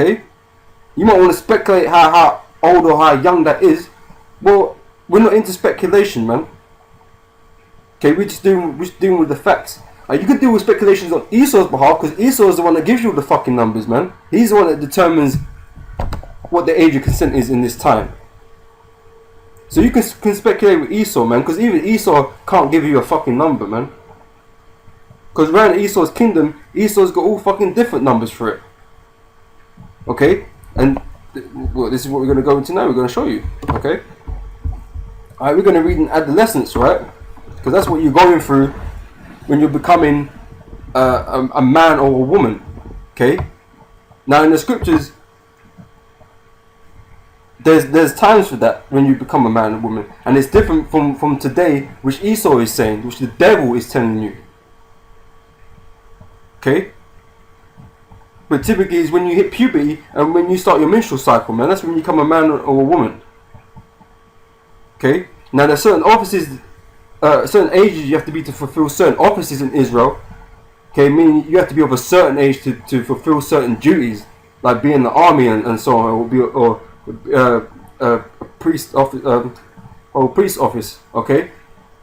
Okay? You might want to speculate how old or how young that is. Well, we're not into speculation, man. Okay, we're just dealing with the facts. You can deal with speculations on Esau's behalf, because Esau is the one that gives you the fucking numbers, man. He's the one that determines what the age of consent is in this time. So you can speculate with Esau, man, because even Esau can't give you a fucking number, man. Because around Esau's kingdom, Esau's got all fucking different numbers for it. Okay? And well, this is what we're going to go into now. We're going to show you. Okay? Alright, we're going to read in adolescence, right? Because that's what you're going through when you're becoming a man or a woman. Okay? Now in the scriptures, there's times for that when you become a man or woman, and it's different from today, which Esau is saying, which the devil is telling you. Okay? But typically it's when you hit puberty and when you start your menstrual cycle, man. That's when you become a man or a woman. Okay? Now there's certain offices, certain ages you have to be to fulfill certain offices in Israel. Okay, meaning you have to be of a certain age to fulfill certain duties, like be in the army and so on, or priest office. Okay,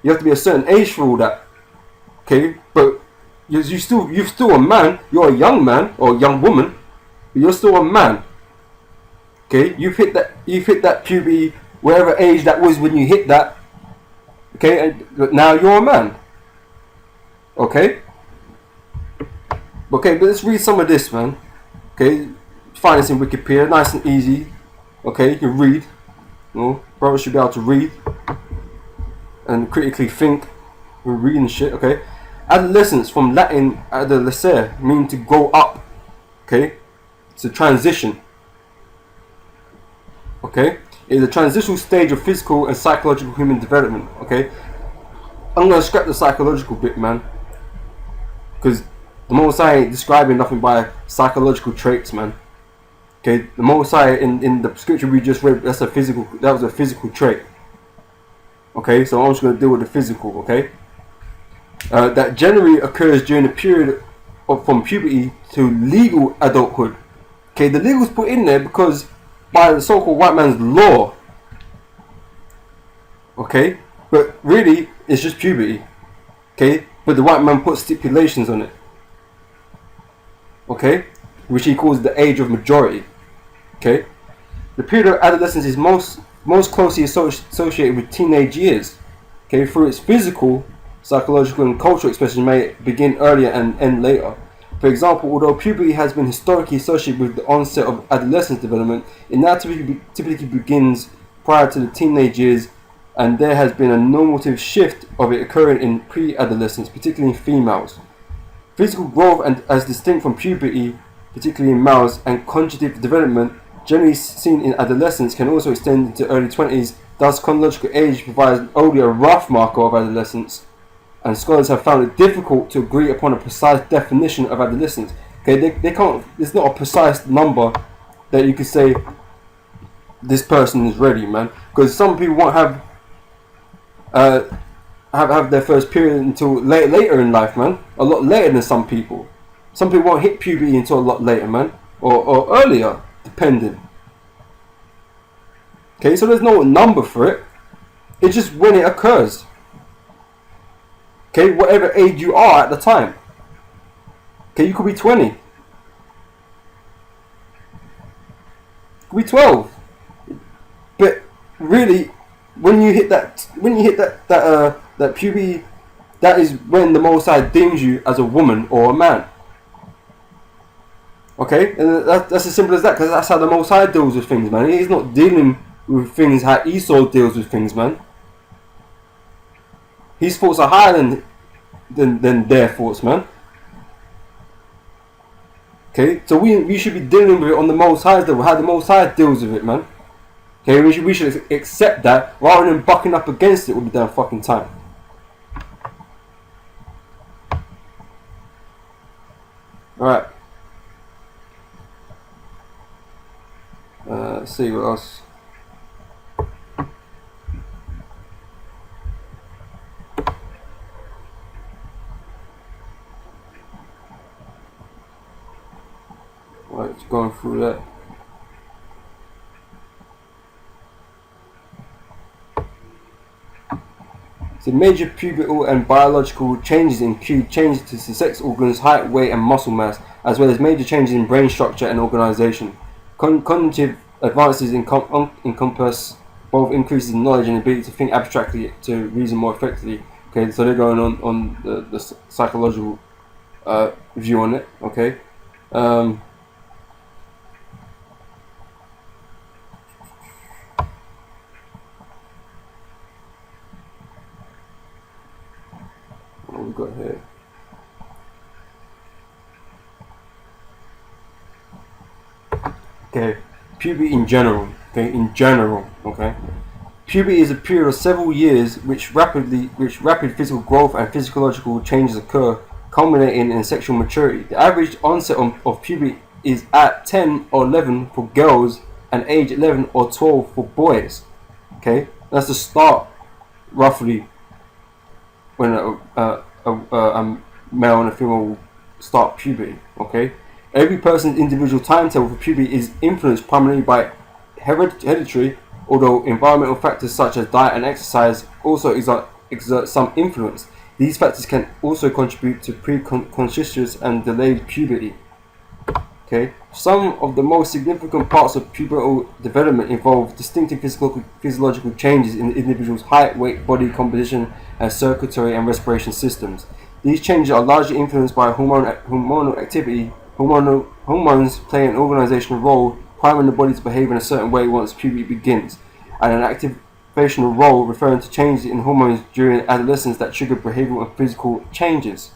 you have to be a certain age for all that. Okay, but you're still a man. You're a young man or a young woman, but you're still a man. Okay, you've hit that puberty, whatever age that was when you hit that. Okay, and now you're a man. Okay. Okay, but let's read some of this, man. Okay, find this in Wikipedia, nice and easy. Okay, you can read. You know, brothers should be able to read and critically think when reading shit. Okay, adolescence, from Latin adolescere, meaning to grow up. Okay, it's a transition. Okay, it's a transitional stage of physical and psychological human development. Okay, I'm gonna scrap the psychological bit, man, because the Most High ain't describing nothing by psychological traits, man. Okay, the Most High in the scripture we just read, that was a physical trait. Okay, so I'm just going to deal with the physical, okay? That generally occurs during the period from puberty to legal adulthood. Okay, the legal's put in there because by the so-called white man's law. Okay, but really it's just puberty. Okay, but the white man puts stipulations on it. Okay, which he calls the age of majority. Okay, the period of adolescence is most closely associated with teenage years. Okay, through its physical, psychological, and cultural expression may begin earlier and end later. For example, although puberty has been historically associated with the onset of adolescence development, it now typically begins prior to the teenage years, and there has been a normative shift of it occurring in pre-adolescence, particularly in females. Physical growth, and as distinct from puberty, particularly in males, and cognitive development, generally seen in adolescence, can also extend into early 20s. Thus, chronological age provides only a rough marker of adolescence, and scholars have found it difficult to agree upon a precise definition of adolescence. Okay, they can't. It's not a precise number that you could say this person is ready, man. Because some people won't have their first period until later in life, man. A lot later than some people. Some people won't hit puberty until a lot later, man, or earlier, depending. Okay, so there's no number for it. It's just when it occurs. Okay, whatever age you are at the time. Okay, you could be 20. You could be 12. But really, when you hit that puberty, that is when the Most High deems you as a woman or a man. Okay, and that's as simple as that, because that's how the Most High deals with things, man. He's not dealing with things how Esau deals with things, man. His thoughts are higher than their thoughts, man. Okay, so we should be dealing with it on the Most High's level, how the Most High deals with it, man. Okay, we should accept that rather than bucking up against it all the damn fucking time. Alright. Let's see what else. Right, going through that. So major pubertal and biological changes include changes to the sex organs, height, weight, and muscle mass, as well as major changes in brain structure and organization. Cognitive advances encompass both increases in knowledge and ability to think abstractly to reason more effectively. Okay, so they're going on the psychological view on it. Okay. What we got here? Okay, puberty in general. Okay, in general. Okay, puberty is a period of several years which rapid physical growth and physiological changes occur, culminating in sexual maturity. The average onset of puberty is at 10 or 11 for girls and age 11 or 12 for boys. Okay, that's the start, roughly, when a male and a female will start puberty. Okay, every person's individual timetable for puberty is influenced primarily by hereditary, although environmental factors such as diet and exercise also exert some influence. These factors can also contribute to precocious and delayed puberty. Okay, some of the most significant parts of pubertal development involve distinctive physiological changes in the individual's height, weight, body composition, and circulatory and respiration systems. These changes are largely influenced by hormonal activity. Hormones play an organizational role, priming the body to behave in a certain way once puberty begins, and an activational role referring to changes in hormones during adolescence that trigger behavioral and physical changes.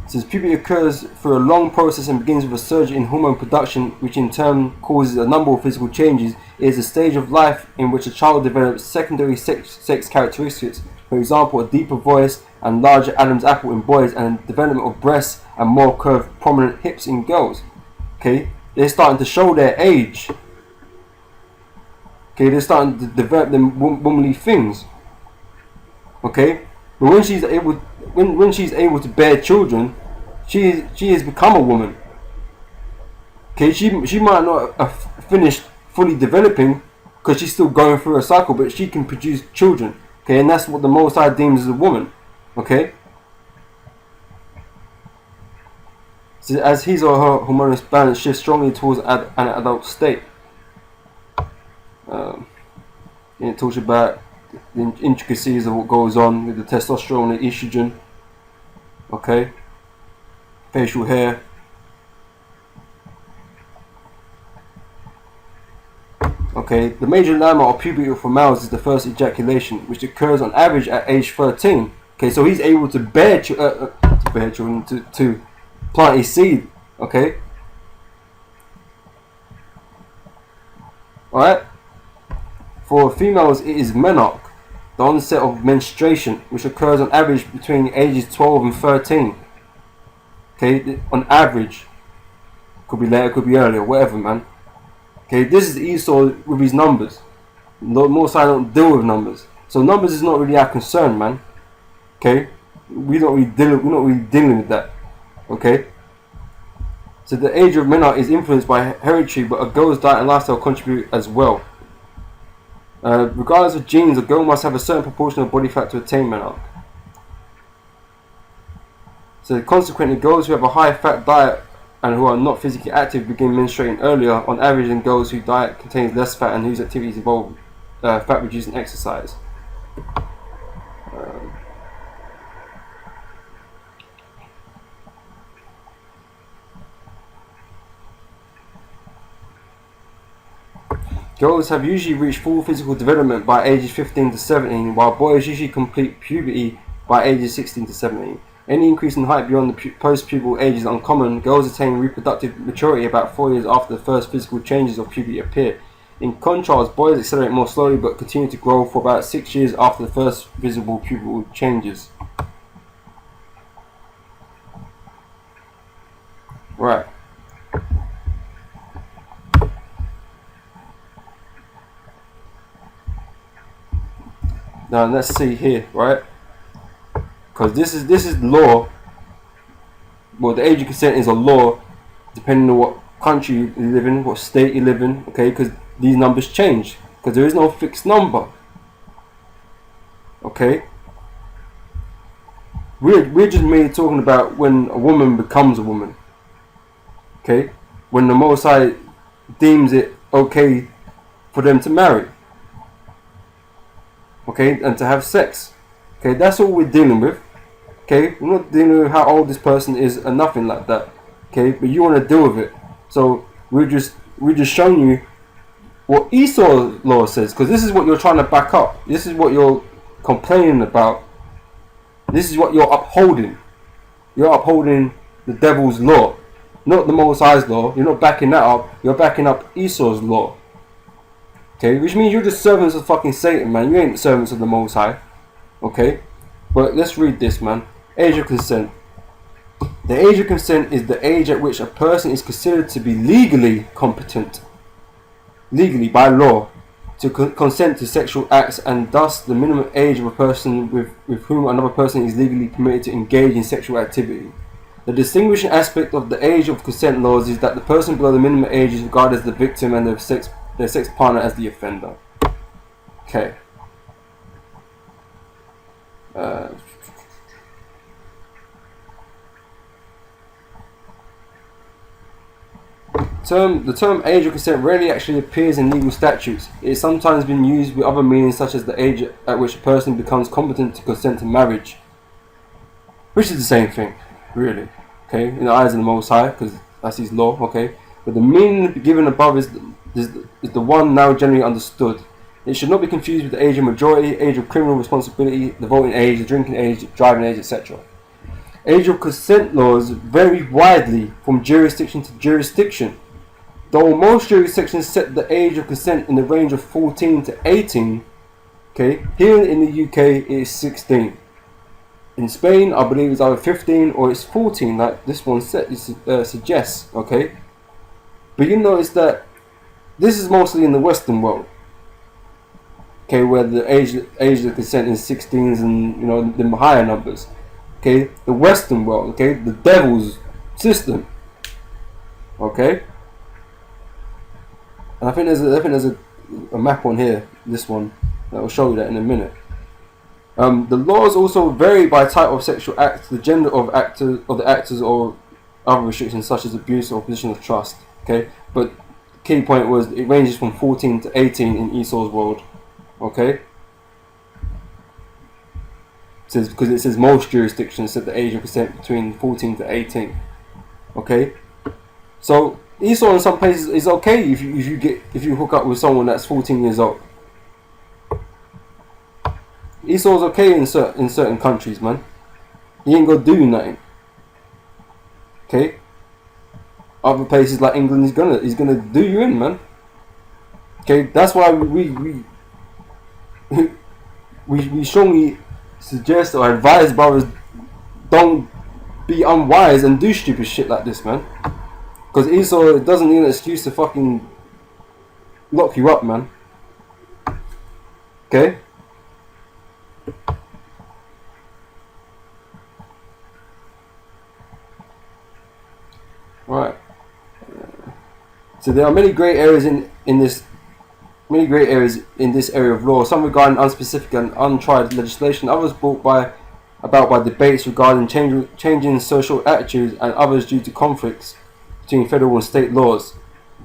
Since puberty occurs through a long process and begins with a surge in hormone production, which in turn causes a number of physical changes, it is a stage of life in which a child develops secondary sex characteristics, for example, a deeper voice and larger Adam's apple in boys, and development of breasts and more curved, prominent hips in girls. Okay, they're starting to show their age. Okay, they're starting to develop them womanly things. Okay, but when she's able to bear children, she has become a woman. Okay, she might not have finished fully developing because she's still going through a cycle, but she can produce children. Okay, and that's what the Most High deems as a woman. Okay, so as his or her hormonal balance shifts strongly towards an adult state. It talks about the intricacies of what goes on with the testosterone and estrogen. Okay, facial hair. Okay, the major landmark of puberty for males is the first ejaculation, which occurs on average at age 13. Okay, so he's able to bear children, to plant his seed. Okay, all right. For females, it is menarche, the onset of menstruation, which occurs on average between ages 12 and 13. Okay, on average. Could be later, could be earlier, whatever, man. Okay, this is Esau with his numbers. Most I don't deal with numbers, so numbers is not really our concern, man. Okay, we're not really dealing with that. Okay. So the age of menarche is influenced by hereditary, but a girl's diet and lifestyle contribute as well. Regardless of genes, a girl must have a certain proportion of body fat to attain menarche. So consequently, girls who have a high fat diet and who are not physically active begin menstruating earlier on average than girls whose diet contains less fat and whose activities involve fat reducing exercise. Girls have usually reached full physical development by ages 15 to 17, while boys usually complete puberty by ages 16 to 17. Any increase in height beyond the post-pubertal age is uncommon. Girls attain reproductive maturity about 4 years after the first physical changes of puberty appear. In contrast, boys accelerate more slowly but continue to grow for about 6 years after the first visible pubertal changes. Right. Now let's see here, right? because this is law. Well, the age of consent is a law, depending on what country you live in, what state you live in. Okay, because these numbers change, because there is no fixed number. Okay, we're just merely talking about when a woman becomes a woman. Okay, when the Most High deems it okay for them to marry. Okay, and to have sex. Okay, that's all we're dealing with. Okay, we're not dealing with how old this person is and nothing like that. Okay, but you want to deal with it. So we're just showing you what Esau's law says, because this is what you're trying to back up. This is what you're complaining about. This is what you're upholding. You're upholding the devil's law, not the Most High's law. You're not backing that up. You're backing up Esau's law. Okay, which means you're just servants of fucking Satan, man. You ain't servants of the Most High. Okay, but let's read this, man. Age of consent. The age of consent is the age at which a person is considered to be legally competent, legally by law, to consent to sexual acts, and thus the minimum age of a person with whom another person is legally permitted to engage in sexual activity. The distinguishing aspect of the age of consent laws is that the person below the minimum age is regarded as the victim and their sex partner as the offender. Okay. The term age of consent rarely actually appears in legal statutes. It has sometimes been used with other meanings, such as the age at which a person becomes competent to consent to marriage, which is the same thing, really. Okay, in the eyes of the Most High, because that's His law. Okay, but the meaning given above is the one now generally understood. It should not be confused with the age of majority, age of criminal responsibility, the voting age, the drinking age, driving age, etc. Age of consent laws vary widely from jurisdiction to jurisdiction. Though most jurisdictions set the age of consent in the range of 14 to 18, okay, here in the UK it is 16. In Spain, I believe it's either 15 or it's 14, like this one suggests, okay? But you notice that this is mostly in the Western world, okay, where the age of consent is 16s and, you know, the higher numbers. Okay, the Western world, okay, the devil's system, okay. And I think there's a map on here, this one, that will show you that in a minute. The laws also vary by type of sexual act, the gender of the actors, or other restrictions such as abuse or position of trust. Okay, but the key point was it ranges from 14 to 18 in Esau's world. Okay. Because it says most jurisdictions set the age of consent between 14 to 18. Okay, so Esau in some places is okay if you hook up with someone that's 14 years old. Esau's okay in certain countries, man. He ain't gonna do nothing. Okay. Other places like England, he's gonna do you in, man. Okay, that's why we strongly suggest or advise brothers, don't be unwise and do stupid shit like this, man. Because Esau doesn't need an excuse to fucking lock you up, man. Okay? Right. So there are many grey areas in this area of law, some regarding unspecific and untried legislation, others brought about by debates regarding changing social attitudes, and others due to conflicts between federal and state laws.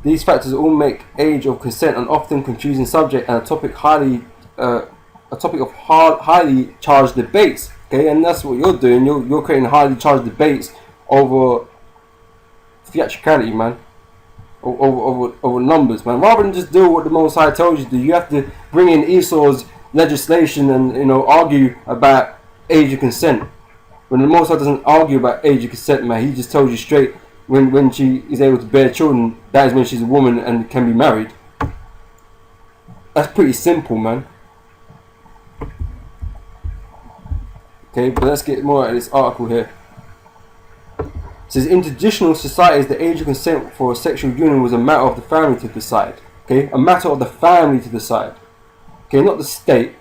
These factors all make age of consent an often confusing subject and a topic of highly charged debates. Okay, and that's what you're doing. You're creating highly charged debates over theatricality, man. Over numbers, man. Rather than just do what the Most High tells you to do, you have to bring in Esau's legislation and, you know, argue about age of consent. When the Most High doesn't argue about age of consent, man, he just tells you straight when she is able to bear children, that is when she's a woman and can be married. That's pretty simple, man. Okay, but let's get more at this article here. It says, in traditional societies, the age of consent for a sexual union was a matter of the family to decide. Okay, a matter of the family to decide. Okay, not the state.